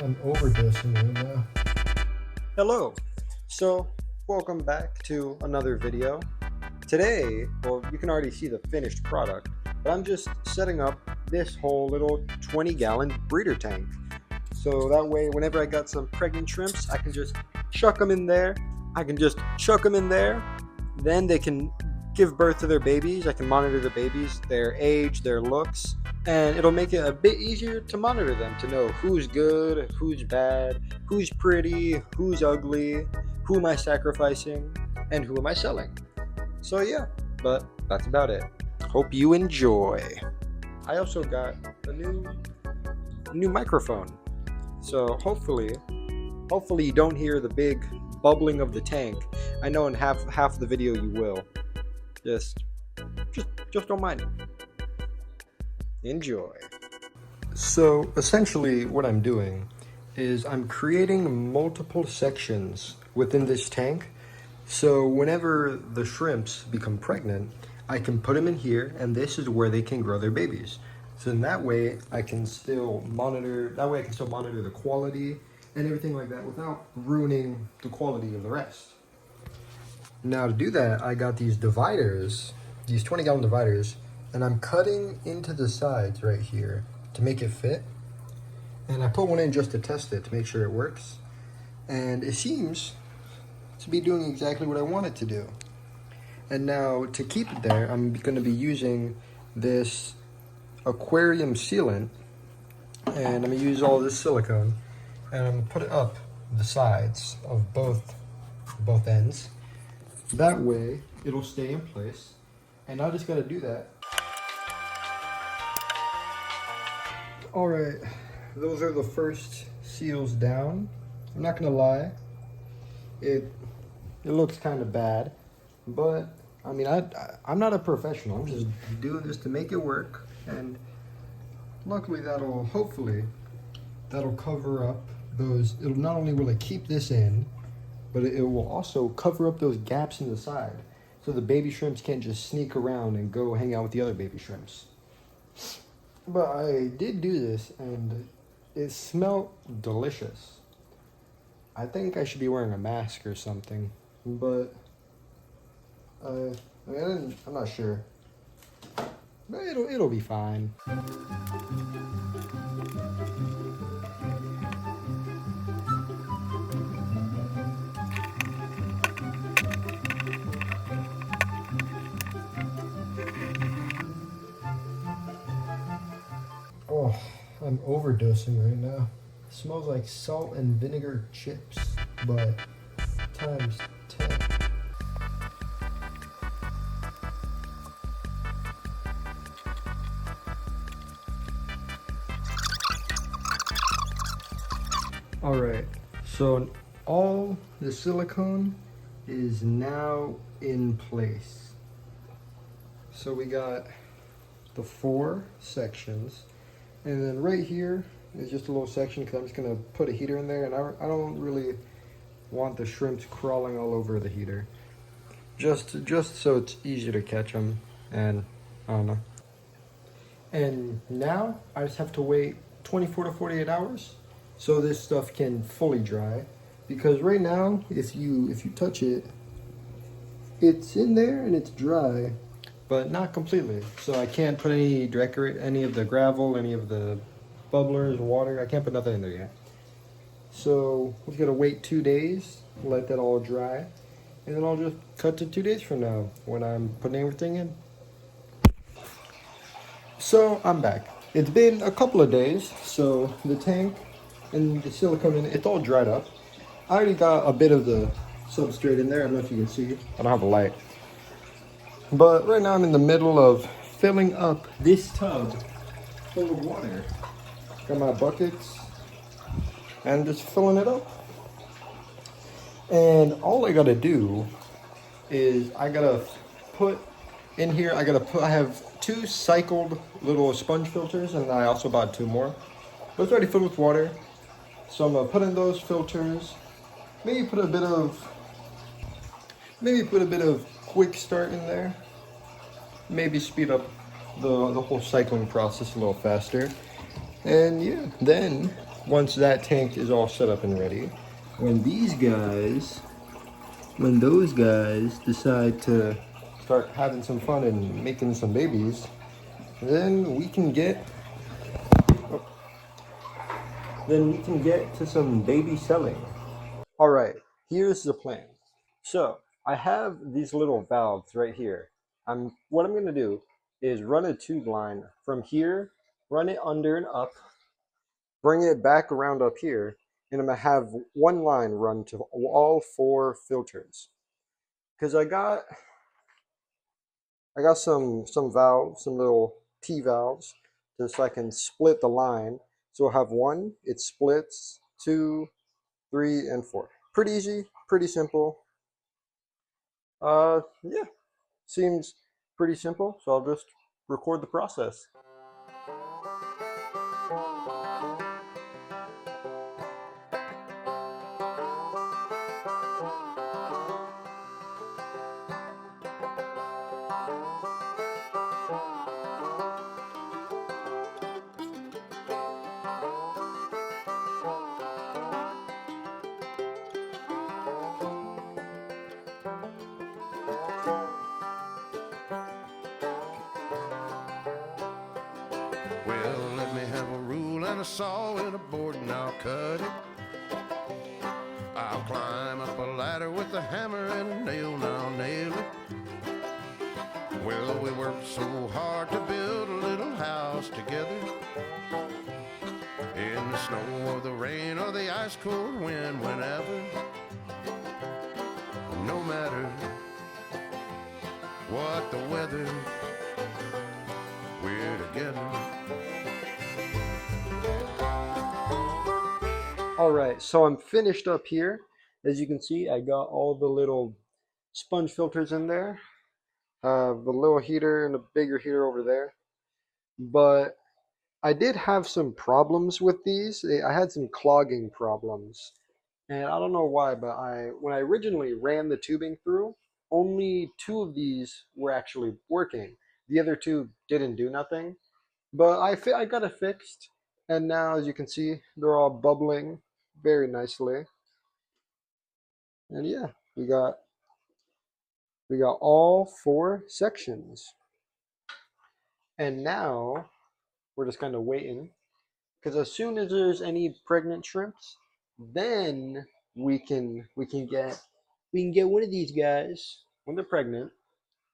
I'm overdosing right now. Hello. So, welcome back to another video. Today, well, you can already see the finished product, but I'm just setting up this whole little 20-gallon breeder tank. So that way, whenever I got some pregnant shrimps, I can just chuck them in there. Then they can give birth to their babies. I can monitor the babies, their age, their looks, and it'll make it a bit easier to monitor them to know who's good, who's bad, who's pretty, who's ugly, who am I sacrificing, and who am I selling. So yeah, but that's about it. Hope you enjoy. I also got a new microphone. So hopefully you don't hear the big bubbling of the tank. I know in half the video you will. Just don't mind it. Enjoy. So essentially what I'm doing is I'm creating multiple sections within this tank. So whenever the shrimps become pregnant, I can put them in here, and this is where they can grow their babies. So in that way I can still monitor the quality and everything like that without ruining the quality of the rest. Now to do that, I got these dividers, these 20-gallon dividers, and I'm cutting into the sides right here to make it fit. And I put one in just to test it to make sure it works. And it seems to be doing exactly what I want it to do. And now to keep it there, I'm going to be using this aquarium sealant, and I'm going to use all this silicone, and I'm going to put it up the sides of both ends. That way it'll stay in place, and I just got to do that. All right, those are the first seals down. I'm not gonna lie, it looks kind of bad, but I mean, I'm not a professional. I'm just doing this to make it work, and luckily hopefully that'll cover up those. It'll not only will it keep this in, but it will also cover up those gaps in the side, so the baby shrimps can't just sneak around and go hang out with the other baby shrimps. But I did do this, and it smelled delicious. I think I should be wearing a mask or something, but I'm not sure. But it'll be fine. Oh, I'm overdosing right now. It smells like salt and vinegar chips, but times 10. Alright, so all the silicone is now in place. So we got the 4 sections, and then right here is just a little section because I'm just going to put a heater in there, and I don't really want the shrimps crawling all over the heater. Just so it's easier to catch them, and I don't know. And now I just have to wait 24 to 48 hours so this stuff can fully dry, because right now if you touch it, it's in there and it's dry, but not completely. So I can't put any of the gravel, any of the bubblers, water. I can't put nothing in there yet. So we're gonna wait 2 days, let that all dry, and then I'll just cut to 2 days from now when I'm putting everything in. So I'm back. It's been a couple of days, so the tank and the silicone in it, it's all dried up. I already got a bit of the substrate in there. I don't know if you can see. I don't have a light. But right now I'm in the middle of filling up this tub full of water. Got my buckets and just filling it up. And all I gotta do is I gotta put in here, I have 2 cycled little sponge filters, and I also bought 2 more. But it's already filled with water. So I'm gonna put in those filters, maybe put a bit of quick start in there, maybe speed up the whole cycling process a little faster. And yeah, then once that tank is all set up and ready, when those guys decide to start having some fun and making some babies, then we can get to some baby selling. All right, here's the plan. So I have these little valves right here. What I'm gonna do is run a tube line from here, run it under and up, bring it back around up here, and I'm gonna have one line run to all 4 filters. Because I got some valves, some little T valves, just so I can split the line. So I'll have one, it splits, 2, 3, and 4. Pretty easy, pretty simple. Yeah, seems pretty simple. So I'll just record the process. Well, let me have a rule and a saw and a board and I'll cut it. I'll climb up a ladder with a hammer and a nail and I'll nail it. Well, we worked so hard to build a little house together. In the snow or the rain or the ice cold wind, whenever. No matter what the weather, we're together. All right, so I'm finished up here. As you can see, I got all the little sponge filters in there. The little heater and a bigger heater over there. But I did have some problems with these. I had some clogging problems. And I don't know why, but when I originally ran the tubing through, only 2 of these were actually working. The other 2 didn't do nothing. But I got it fixed. And now, as you can see, they're all bubbling very nicely. And yeah, we got all 4 sections. And now we're just kind of waiting, because as soon as there's any pregnant shrimps, then we can get one of these guys when they're pregnant,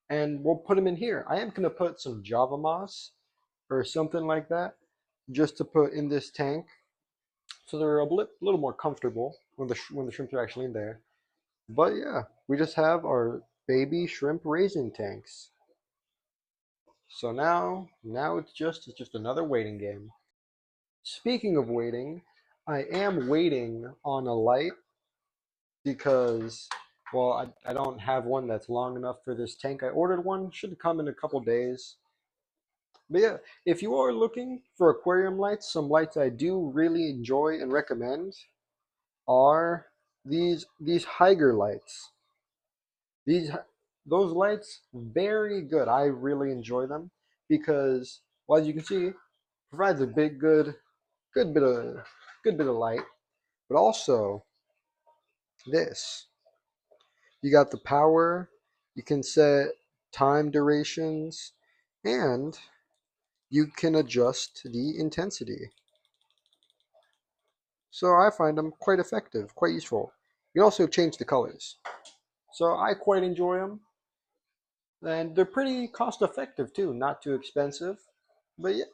and we'll put them in here. I am gonna put some Java moss or something like that just to put in this tank, so they're a little more comfortable when the shrimps are actually in there. But yeah, we just have our baby shrimp raising tanks. So now it's just another waiting game. Speaking of waiting, I am waiting on a light because, well, I don't have one that's long enough for this tank. I ordered one, should come in a couple days. But yeah, if you are looking for aquarium lights, some lights I do really enjoy and recommend are these Haiger lights. These those lights, very good. I really enjoy them because, well, as you can see, provides a good bit of light, but also this. You got the power, you can set time durations, and you can adjust the intensity. So I find them quite effective, quite useful. You can also change the colors. So I quite enjoy them, and they're pretty cost effective too, not too expensive. But yeah,